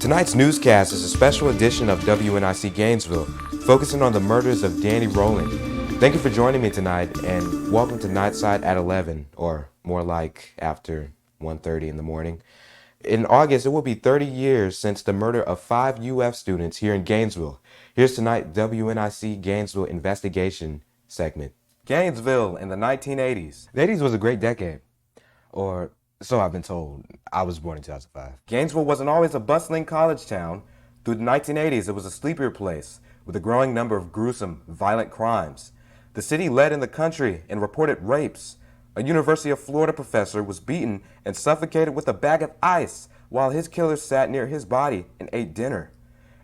Tonight's newscast is a special edition of WNIC Gainesville, focusing on the murders of Danny Rowling. Thank you for joining me tonight, and welcome to Nightside at 11, or more like after 1:30 in the morning. In August, it will be 30 years since the murder of 5 UF students here in Gainesville. Here's tonight's WNIC Gainesville investigation segment. Gainesville in the 1980s. The 80s was a great decade, or so I've been told. I was born in 2005. Gainesville wasn't always a bustling college town. Through the 1980s, it was a sleepier place with a growing number of gruesome, violent crimes. The city led in the country in reported rapes. A University of Florida professor was beaten and suffocated with a bag of ice while his killer sat near his body and ate dinner.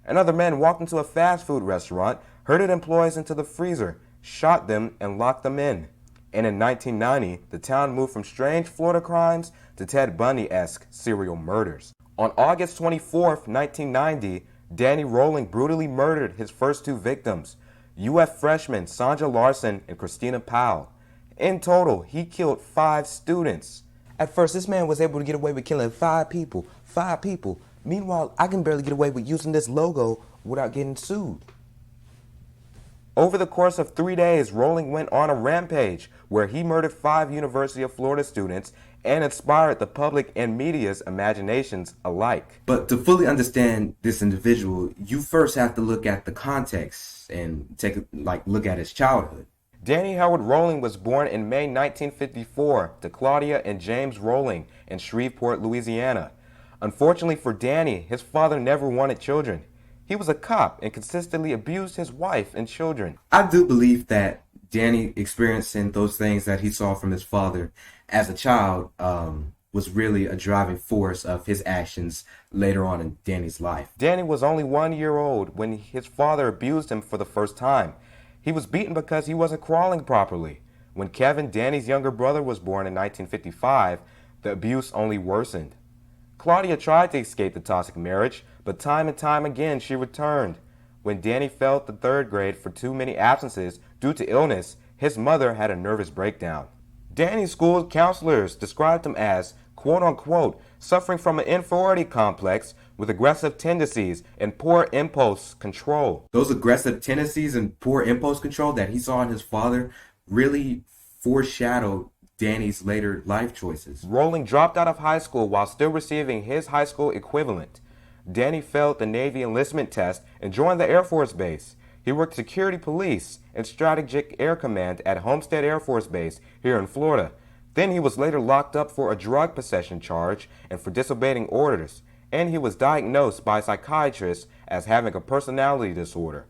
Another man walked into a fast food restaurant, herded employees into the freezer, shot them, and locked them in. And in 1990, the town moved from strange Florida crimes to Ted Bundy-esque serial murders. On August 24, 1990, Danny Rowling brutally murdered his first 2 victims, UF freshmen Sandra Larson and Christina Powell. In total, he killed 5 students. At first, this man was able to get away with killing 5 people. 5 people. Meanwhile, I can barely get away with using this logo without getting sued. Over the course of 3 days, Rowling went on a rampage where he murdered 5 University of Florida students and inspired the public and media's imaginations alike. But to fully understand this individual, you first have to look at the context and look at his childhood. Danny Howard Rowling was born in May 1954 to Claudia and James Rowling in Shreveport, Louisiana. Unfortunately for Danny, his father never wanted children. He was a cop and consistently abused his wife and children. I do believe that Danny experiencing those things that he saw from his father as a child was really a driving force of his actions later on in Danny's life. Danny was only 1 year old when his father abused him for the first time. He was beaten because he wasn't crawling properly. When Kevin, Danny's younger brother, was born in 1955, the abuse only worsened. Claudia tried to escape the toxic marriage, but time and time again she returned. When Danny failed the 3rd grade for too many absences due to illness, his mother had a nervous breakdown. Danny's school counselors described him as, quote-unquote, suffering from an inferiority complex with aggressive tendencies and poor impulse control. Those aggressive tendencies and poor impulse control that he saw in his father really foreshadowed Danny's later life choices. Rowling dropped out of high school while still receiving his high school equivalent. Danny failed the Navy enlistment test and joined the Air Force Base. He worked security police and strategic air command at Homestead Air Force Base here in Florida. Then he was later locked up for a drug possession charge and for disobeying orders, and he was diagnosed by a psychiatrist as having a personality disorder.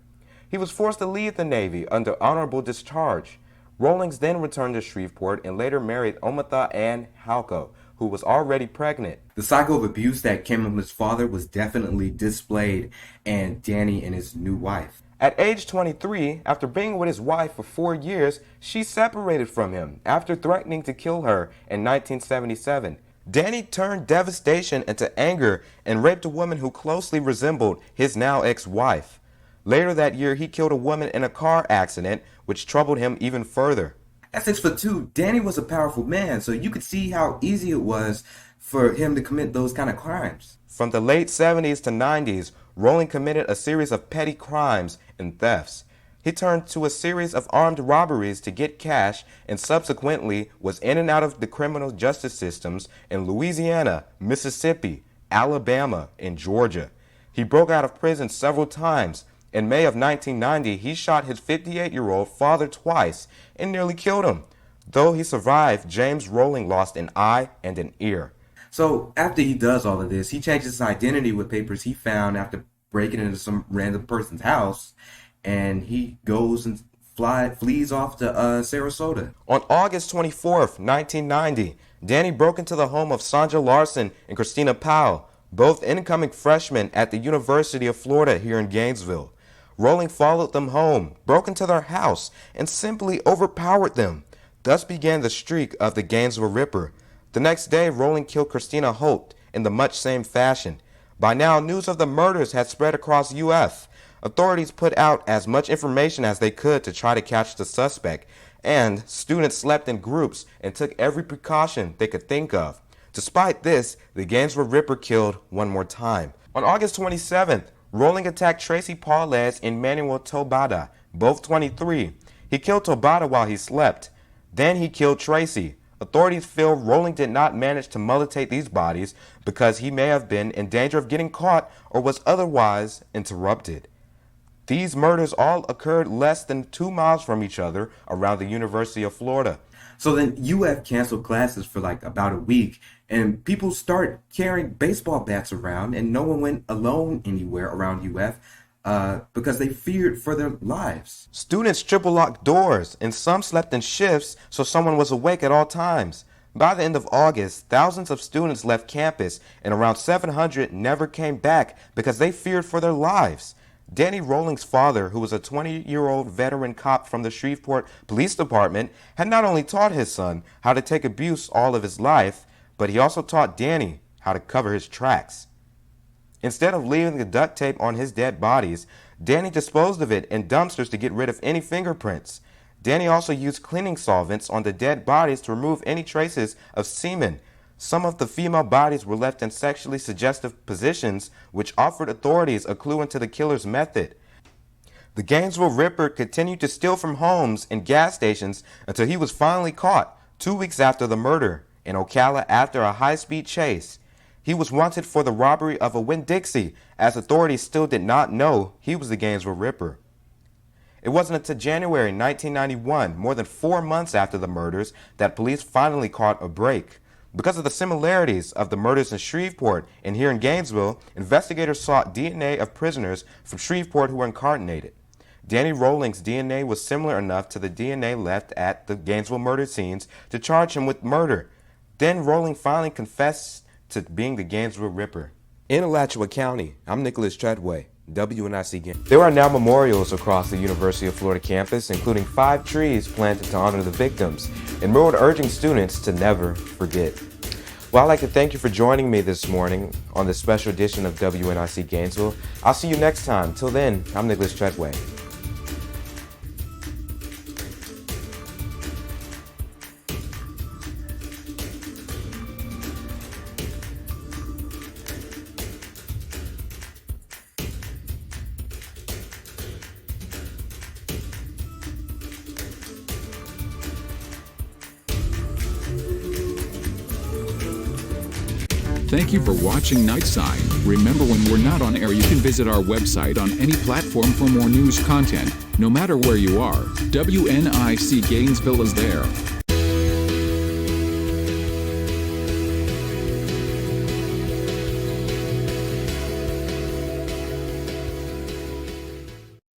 He was forced to leave the Navy under honorable discharge. Rowlings then returned to Shreveport and later married Omatha Ann Halco, who was already pregnant. The cycle of abuse that came from his father was definitely displayed in Danny and his new wife. At age 23, after being with his wife for 4 years, she separated from him after threatening to kill her in 1977. Danny turned devastation into anger and raped a woman who closely resembled his now ex-wife. Later that year, he killed a woman in a car accident, which troubled him even further. At 6'2", Danny was a powerful man, so you could see how easy it was for him to commit those kind of crimes. From the late 70s to 90s, Rowling committed a series of petty crimes and thefts. He turned to a series of armed robberies to get cash and subsequently was in and out of the criminal justice systems in Louisiana, Mississippi, Alabama, and Georgia. He broke out of prison several times. In May of 1990, he shot his 58-year-old father twice and nearly killed him. Though he survived, James Rowling lost an eye and an ear. So after he does all of this, he changes his identity with papers he found after breaking into some random person's house, and he goes and flees off to Sarasota. On August 24th, 1990, Danny broke into the home of Sandra Larson and Christina Powell, both incoming freshmen at the University of Florida here in Gainesville. Rowling followed them home, broke into their house, and simply overpowered them. Thus began the streak of the Gainesville Ripper. The next day, Rowling killed Christina Holt in the much same fashion. By now, news of the murders had spread across UF. Authorities put out as much information as they could to try to catch the suspect, and students slept in groups and took every precaution they could think of. Despite this, the Gainesville Ripper killed one more time. On August 27th, Rowling attacked Tracy Paulez and Manuel Tobada, both 23. He killed Tobada while he slept. Then he killed Tracy. Authorities feel Rowling did not manage to mutilate these bodies because he may have been in danger of getting caught or was otherwise interrupted. These murders all occurred less than 2 miles from each other around the University of Florida. So then UF canceled classes for like about a week, and people start carrying baseball bats around, and no one went alone anywhere around UF because they feared for their lives. Students triple locked doors, and some slept in shifts so someone was awake at all times. By the end of August, thousands of students left campus, and around 700 never came back because they feared for their lives. Danny Rowling's father, who was a 20-year-old veteran cop from the Shreveport Police Department, had not only taught his son how to take abuse all of his life, but he also taught Danny how to cover his tracks. Instead of leaving the duct tape on his dead bodies, Danny disposed of it in dumpsters to get rid of any fingerprints. Danny also used cleaning solvents on the dead bodies to remove any traces of semen. Some of the female bodies were left in sexually suggestive positions, which offered authorities a clue into the killer's method. The Gainesville Ripper continued to steal from homes and gas stations until he was finally caught 2 weeks after the murder in Ocala after a high-speed chase. He was wanted for the robbery of a Winn-Dixie, as authorities still did not know he was the Gainesville Ripper. It wasn't until January 1991, more than 4 months after the murders, that police finally caught a break. Because of the similarities of the murders in Shreveport and here in Gainesville, investigators sought DNA of prisoners from Shreveport who were incarcerated. Danny Rowling's DNA was similar enough to the DNA left at the Gainesville murder scenes to charge him with murder. Then Rowling finally confessed to being the Gainesville Ripper. In Alachua County, I'm Nicholas Treadway, WNIC Gainesville. There are now memorials across the University of Florida campus, including 5 trees planted to honor the victims, and more urging students to never forget. Well, I'd like to thank you for joining me this morning on this special edition of WNIC Gainesville. I'll see you next time. Till then, I'm Nicholas Treadway. Thank you for watching Nightside. Remember, when we're not on air, you can visit our website on any platform for more news content. No matter where you are, WNIC Gainesville is there.